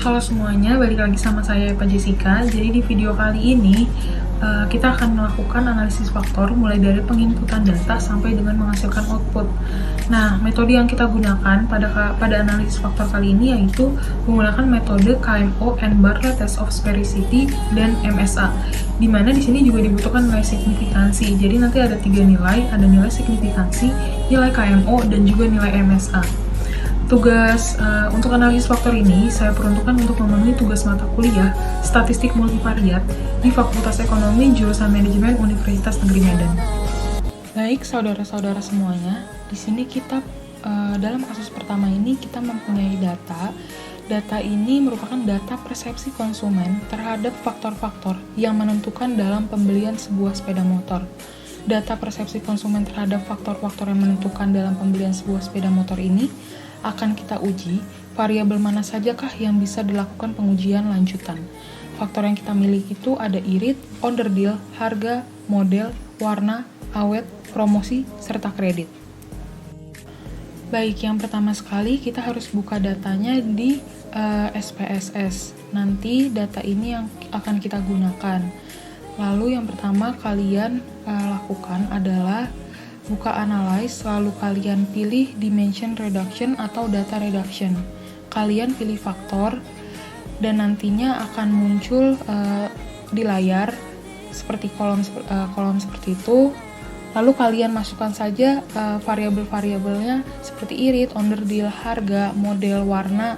Halo semuanya, balik lagi sama saya Pak Jessica. Jadi di video kali ini kita akan melakukan analisis faktor mulai dari penginputan data sampai dengan menghasilkan output. Nah, metode yang kita gunakan pada analisis faktor kali ini yaitu menggunakan metode KMO and Bartlett Test of Sphericity dan MSA. Di mana di sini juga dibutuhkan nilai signifikansi. Jadi nanti ada 3 nilai, ada nilai signifikansi, nilai KMO dan juga nilai MSA. Tugas untuk analisis faktor ini saya peruntukkan untuk memenuhi tugas mata kuliah Statistik Multivariat di Fakultas Ekonomi Jurusan Manajemen Universitas Negeri Medan. Baik, saudara-saudara semuanya, di sini kita dalam kasus pertama ini kita mempunyai data. Data ini merupakan data persepsi konsumen terhadap faktor-faktor yang menentukan dalam pembelian sebuah sepeda motor. Data persepsi konsumen terhadap faktor-faktor yang menentukan dalam pembelian sebuah sepeda motor ini akan kita uji variabel mana sajakah yang bisa dilakukan pengujian lanjutan. Faktor yang kita miliki itu ada irit, order deal, harga, model, warna, awet, promosi, serta kredit. Baik, yang pertama sekali kita harus buka datanya di SPSS. Nanti data ini yang akan kita gunakan. Lalu yang pertama kalian lakukan adalah buka analyze, lalu kalian pilih dimension reduction atau data reduction. Kalian pilih faktor dan nantinya akan muncul di layar seperti kolom seperti itu. Lalu kalian masukkan saja variabel-variabelnya seperti irit, order deal, harga, model, warna,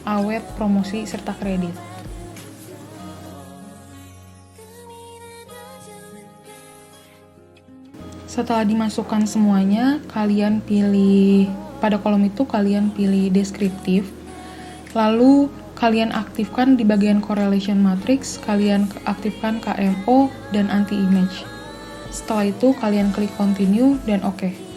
awet, promosi, serta kredit. Setelah dimasukkan semuanya, kalian pilih pada kolom itu kalian pilih deskriptif. Lalu kalian aktifkan di bagian correlation matrix, kalian aktifkan KMO dan anti-image. Setelah itu kalian klik continue dan oke.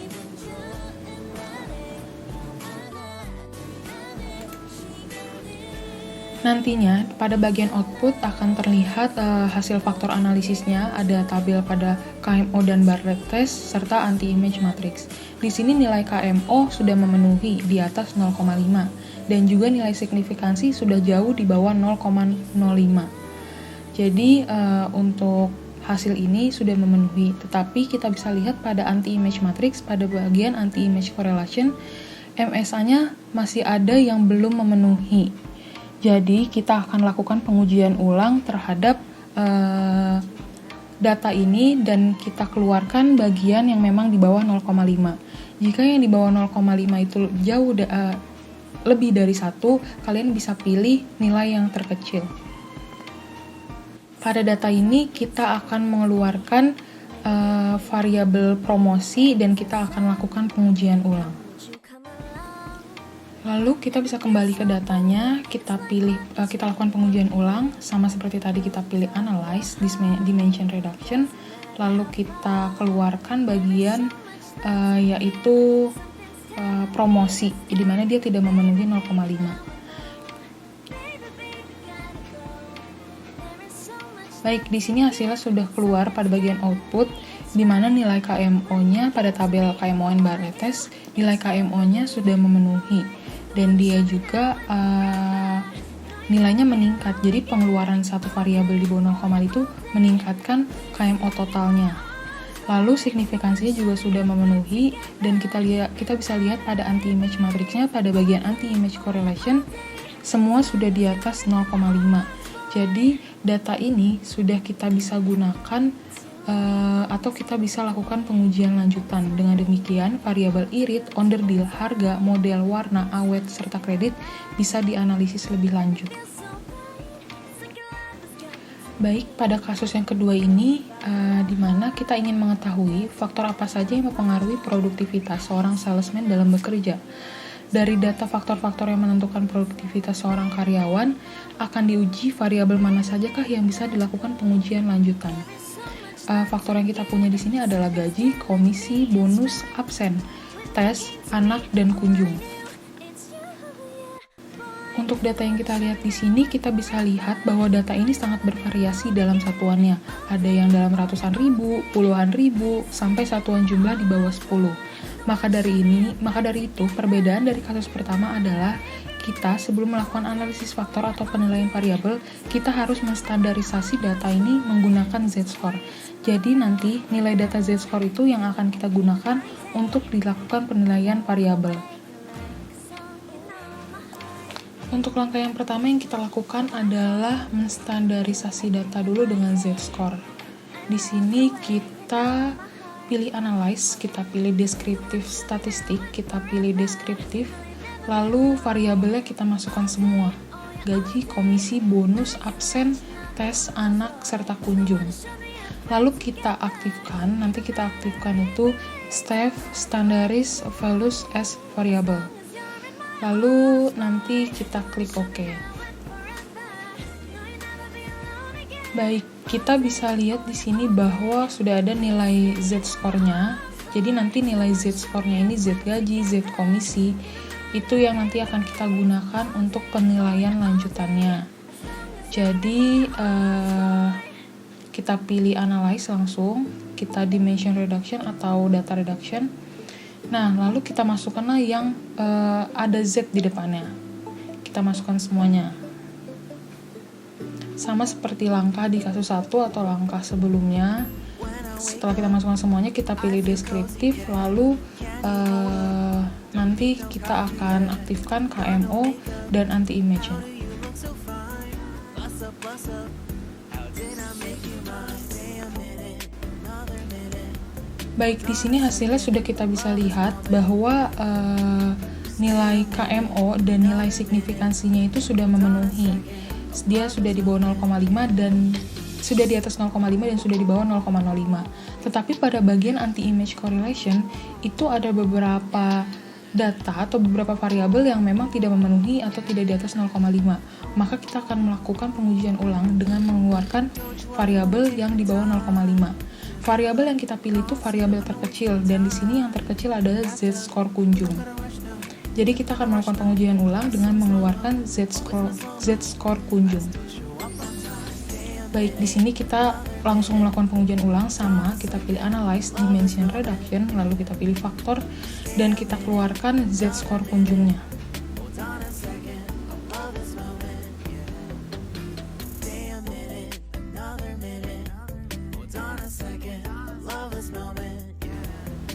Nantinya pada bagian output akan terlihat hasil faktor analisisnya, ada tabel pada KMO dan Bartlett Test serta anti-image matrix. Di sini nilai KMO sudah memenuhi di atas 0,5 dan juga nilai signifikansi sudah jauh di bawah 0,05. Jadi untuk hasil ini sudah memenuhi, tetapi kita bisa lihat pada anti-image matrix pada bagian anti-image correlation MSA-nya masih ada yang belum memenuhi. Jadi kita akan lakukan pengujian ulang terhadap data ini dan kita keluarkan bagian yang memang di bawah 0,5. Jika yang di bawah 0,5 itu jauh lebih dari 1, kalian bisa pilih nilai yang terkecil. Pada data ini kita akan mengeluarkan variabel promosi dan kita akan lakukan pengujian ulang. Lalu kita bisa kembali ke datanya, kita lakukan pengujian ulang, sama seperti tadi kita pilih analyze, dimension reduction, lalu kita keluarkan bagian yaitu promosi, di mana dia tidak memenuhi 0,5. Baik, di sini hasilnya sudah keluar pada bagian output, di mana nilai KMO-nya pada tabel KMO and Bartlett Test, nilai KMO-nya sudah memenuhi. Dan dia juga nilainya meningkat. Jadi pengeluaran satu variabel di bawah 0, itu meningkatkan KMO totalnya. Lalu signifikansinya juga sudah memenuhi dan kita bisa lihat pada anti-image matrixnya pada bagian anti-image correlation semua sudah di atas 0,5. Jadi data ini sudah kita bisa gunakan atau kita bisa lakukan pengujian lanjutan. Dengan demikian, variabel irit, order deal, harga, model, warna, awet, serta kredit bisa dianalisis lebih lanjut. Baik, pada kasus yang kedua ini, di mana kita ingin mengetahui faktor apa saja yang mempengaruhi produktivitas seorang salesman dalam bekerja. Dari data faktor-faktor yang menentukan produktivitas seorang karyawan, akan diuji variabel mana sajakah yang bisa dilakukan pengujian lanjutan. Faktor yang kita punya di sini adalah gaji, komisi, bonus, absen, tes, anak, dan kunjung. Untuk data yang kita lihat di sini, kita bisa lihat bahwa data ini sangat bervariasi dalam satuannya. Ada yang dalam ratusan ribu, puluhan ribu, sampai satuan jumlah di bawah 10. Maka dari itu, perbedaan dari kasus pertama adalah kita sebelum melakukan analisis faktor atau penilaian variabel, kita harus menstandarisasi data ini menggunakan Z-score. Jadi nanti nilai data Z-score itu yang akan kita gunakan untuk dilakukan penilaian variabel. Untuk langkah yang pertama yang kita lakukan adalah menstandarisasi data dulu dengan Z-score. Di sini kita pilih analyze, kita pilih deskriptif statistik, kita pilih deskriptif, lalu variabelnya kita masukkan semua. Gaji, komisi, bonus, absen, tes, anak, serta kunjung. Lalu kita aktifkan, nanti kita aktifkan itu staff standaris values as variable. Lalu nanti kita klik OK. Baik, kita bisa lihat di sini bahwa sudah ada nilai Z-score-nya. Jadi nanti nilai Z-score-nya ini Z gaji, Z komisi, itu yang nanti akan kita gunakan untuk penilaian lanjutannya. Jadi kita pilih analyze langsung, kita dimension reduction atau data reduction. Nah, lalu kita masukkanlah yang ada Z di depannya. Kita masukkan semuanya. Sama seperti langkah di kasus 1 atau langkah sebelumnya. Setelah kita masukkan semuanya, kita pilih deskriptif, lalu nanti kita akan aktifkan KMO dan anti-image. Baik, di sini hasilnya sudah kita bisa lihat bahwa nilai KMO dan nilai signifikansinya itu sudah memenuhi. Dia sudah di bawah 0,5 dan sudah di atas 0,5 dan sudah di bawah 0,05. Tetapi pada bagian anti-image correlation itu ada beberapa data atau beberapa variabel yang memang tidak memenuhi atau tidak di atas 0,5. Maka kita akan melakukan pengujian ulang dengan mengeluarkan variabel yang di bawah 0,5. Variabel yang kita pilih itu variabel terkecil, dan di sini yang terkecil adalah Z-score kunjung. Jadi kita akan melakukan pengujian ulang dengan mengeluarkan Z-score kunjung. Baik, di sini kita langsung melakukan pengujian ulang, sama kita pilih analyze, dimension reduction, lalu kita pilih faktor, dan kita keluarkan Z-score kunjungnya.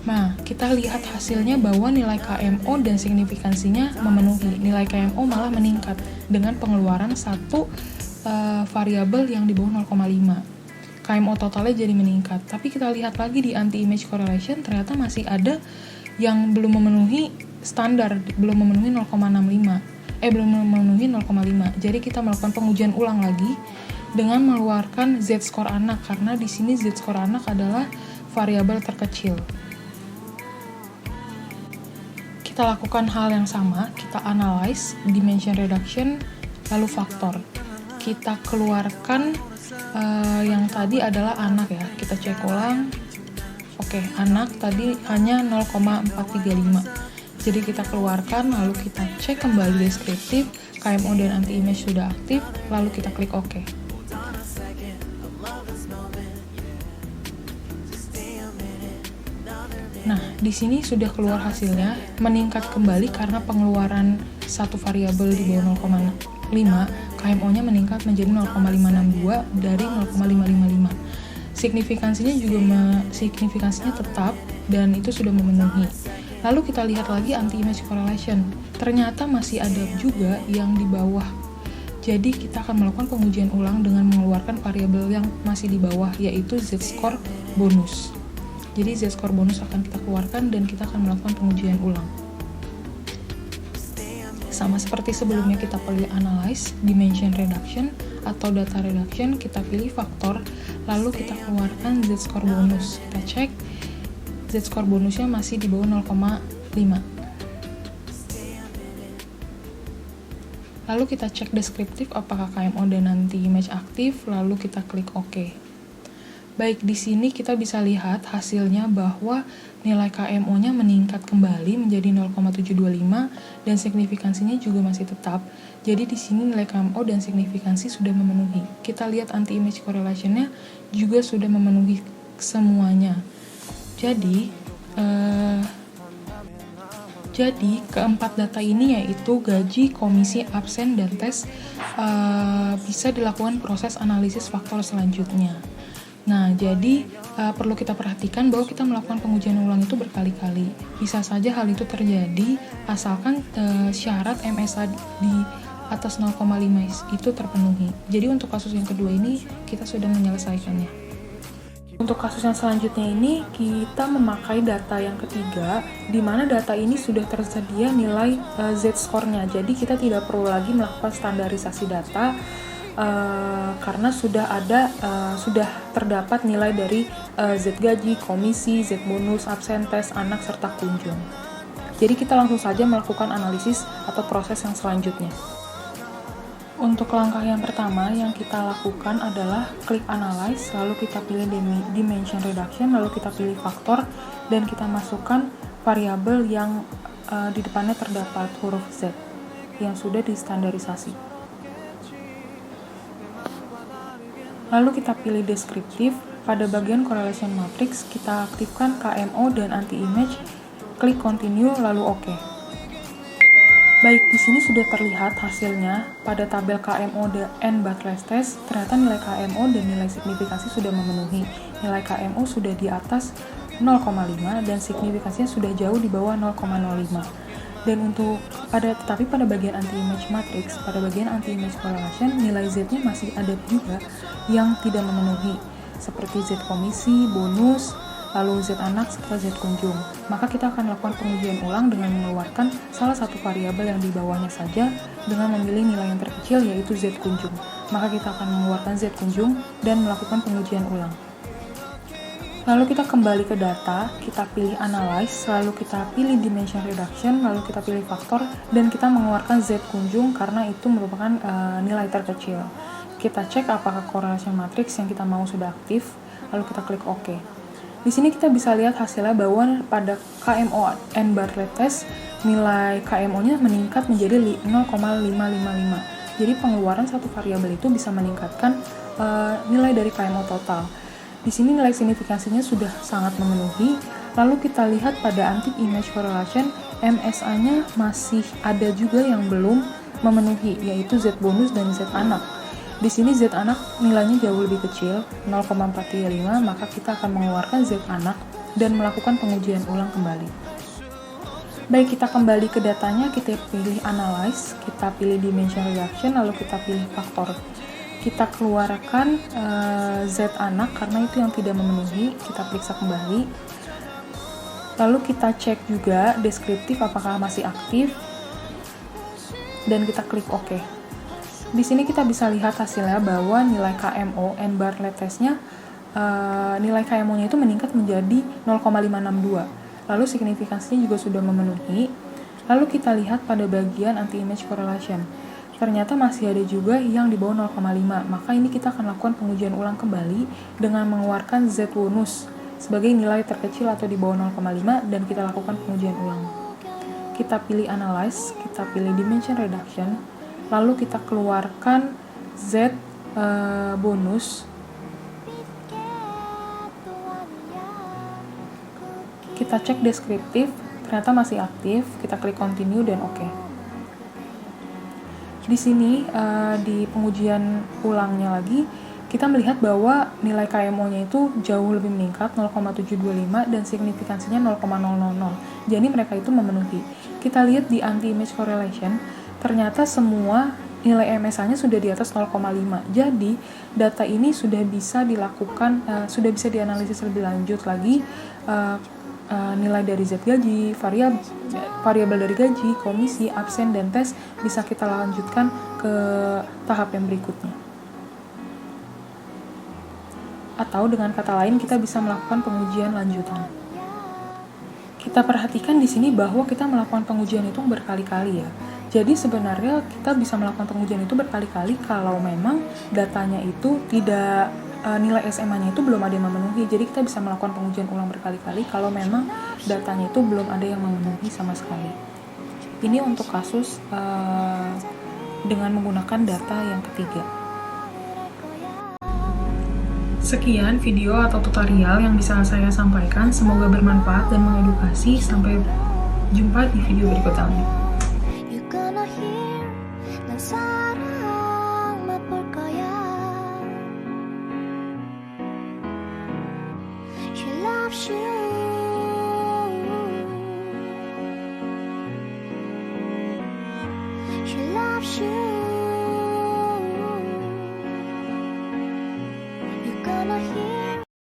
Nah, kita lihat hasilnya bahwa nilai KMO dan signifikansinya memenuhi. Nilai KMO malah meningkat dengan pengeluaran satu variabel yang di bawah 0,5. KMO totalnya jadi meningkat. Tapi kita lihat lagi di anti-image correlation, ternyata masih ada yang belum memenuhi standar, belum memenuhi 0,65. Belum memenuhi 0,5. Jadi kita melakukan pengujian ulang lagi dengan mengeluarkan Z-score anak, karena di sini Z-score anak adalah variabel terkecil. Kita lakukan hal yang sama, kita analyze, dimension reduction, lalu faktor. Kita keluarkan yang tadi adalah anak ya, kita cek ulang. Oke, anak tadi hanya 0,435. Jadi kita keluarkan, lalu kita cek kembali deskriptif, KMO dan anti-image sudah aktif, lalu kita klik OK. Nah, di sini sudah keluar hasilnya, meningkat kembali karena pengeluaran satu variabel di bawah 0,5, KMO-nya meningkat menjadi 0,562 dari 0,555. Signifikansinya tetap dan itu sudah memenuhi. Lalu kita lihat lagi anti-image correlation. Ternyata masih ada juga yang di bawah. Jadi kita akan melakukan pengujian ulang dengan mengeluarkan variabel yang masih di bawah, yaitu Z-score bonus. Jadi Z-score bonus akan kita keluarkan dan kita akan melakukan pengujian ulang. Sama seperti sebelumnya, kita pilih analyze, dimension reduction, atau data reduction, kita pilih faktor, lalu kita keluarkan Z-score bonus. Kita cek, Z-score bonusnya masih di bawah 0,5. Lalu kita cek deskriptif apakah KMO dan anti-image aktif, lalu kita klik OK. Baik, di sini kita bisa lihat hasilnya bahwa nilai KMO-nya meningkat kembali menjadi 0,725 dan signifikansinya juga masih tetap. Jadi di sini nilai KMO dan signifikansi sudah memenuhi. Kita lihat anti-image correlation-nya juga sudah memenuhi semuanya. Jadi, keempat data ini yaitu gaji, komisi, absen, dan tes bisa dilakukan proses analisis faktor selanjutnya. Nah, jadi perlu kita perhatikan bahwa kita melakukan pengujian ulang itu berkali-kali. Bisa saja hal itu terjadi asalkan syarat MSA di atas 0,5 itu terpenuhi. Jadi untuk kasus yang kedua ini kita sudah menyelesaikannya. Untuk kasus yang selanjutnya ini, kita memakai data yang ketiga, di mana data ini sudah tersedia nilai Z-score-nya. Jadi kita tidak perlu lagi melakukan standarisasi data, karena sudah terdapat nilai dari Z gaji, komisi, Z bonus, absen, tes, anak, serta kunjung. Jadi kita langsung saja melakukan analisis atau proses yang selanjutnya. Untuk langkah yang pertama yang kita lakukan adalah klik analyze, lalu kita pilih dimension reduction, lalu kita pilih faktor, dan kita masukkan variabel yang di depannya terdapat huruf Z yang sudah distandarisasi. Lalu kita pilih deskriptif, pada bagian correlation matrix kita aktifkan KMO dan anti-image, klik continue lalu OK. Baik, di sini sudah terlihat hasilnya pada tabel KMO and Bartlett test. Ternyata nilai KMO dan nilai signifikasi sudah memenuhi. Nilai KMO sudah di atas 0,5 dan signifikasinya sudah jauh di bawah 0,05. Dan tetapi pada bagian anti-image matrix, pada bagian anti-image correlation, nilai Z-nya masih ada juga yang tidak memenuhi, seperti Z komisi, bonus, lalu Z anak, serta Z kunjung. Maka kita akan melakukan pengujian ulang dengan mengeluarkan salah satu variabel yang di bawahnya saja dengan memilih nilai yang terkecil yaitu Z kunjung. Maka kita akan mengeluarkan Z kunjung dan melakukan pengujian ulang. Lalu kita kembali ke data, kita pilih analyze, lalu kita pilih dimension reduction, lalu kita pilih faktor, dan kita mengeluarkan Z kunjung karena itu merupakan nilai terkecil. Kita cek apakah correlation matrix yang kita mau sudah aktif, lalu kita klik OK. Di sini kita bisa lihat hasilnya bahwa pada KMO and Bartlett test, nilai KMO-nya meningkat menjadi 0,555. Jadi pengeluaran satu variabel itu bisa meningkatkan nilai dari KMO total. Di sini nilai signifikasinya sudah sangat memenuhi. Lalu kita lihat pada anti-image correlation, MSA-nya masih ada juga yang belum memenuhi, yaitu Z bonus dan Z anak. Di sini Z anak nilainya jauh lebih kecil, 0,435, maka kita akan mengeluarkan Z anak dan melakukan pengujian ulang kembali. Baik, kita kembali ke datanya, kita pilih analyze, kita pilih dimension reduction, lalu kita pilih faktor. Kita keluarkan Z anak karena itu yang tidak memenuhi, kita periksa kembali. Lalu kita cek juga deskriptif apakah masih aktif, dan kita klik OK. Di sini kita bisa lihat hasilnya bahwa nilai KMO and Bartlett test-nya, nilai KMO-nya itu meningkat menjadi 0,562. Lalu signifikasinya juga sudah memenuhi. Lalu kita lihat pada bagian anti-image correlation. Ternyata masih ada juga yang di bawah 0,5. Maka ini kita akan lakukan pengujian ulang kembali dengan mengeluarkan Z bonus sebagai nilai terkecil atau di bawah 0,5 dan kita lakukan pengujian ulang. Kita pilih analyze, kita pilih dimension reduction, lalu kita keluarkan Z bonus, kita cek deskriptif, ternyata masih aktif, kita klik continue dan OK. Di sini di pengujian ulangnya lagi, kita melihat bahwa nilai KMO-nya itu jauh lebih meningkat, 0,725 dan signifikansinya 0,000. Jadi mereka itu memenuhi. Kita lihat di anti-image correlation, ternyata semua nilai MSA-nya sudah di atas 0,5. Jadi, data ini sudah bisa dilakukan, sudah bisa dianalisis lebih lanjut lagi, nilai dari Z gaji, variabel dari gaji, komisi, absen, dan tes bisa kita lanjutkan ke tahap yang berikutnya. Atau dengan kata lain, kita bisa melakukan pengujian lanjutan. Kita perhatikan di sini bahwa kita melakukan pengujian itu berkali-kali ya. Jadi sebenarnya kita bisa melakukan pengujian itu berkali-kali kalau memang datanya itu tidak, nilai SMA-nya itu belum ada yang memenuhi. Jadi kita bisa melakukan pengujian ulang berkali-kali kalau memang datanya itu belum ada yang memenuhi sama sekali. Ini untuk kasus dengan menggunakan data yang ketiga. Sekian video atau tutorial yang bisa saya sampaikan. Semoga bermanfaat dan mengedukasi. Sampai Jumpa di video berikutnya. You're gonna hear 난 사랑 맛볼 거야. She loves you. She loves you.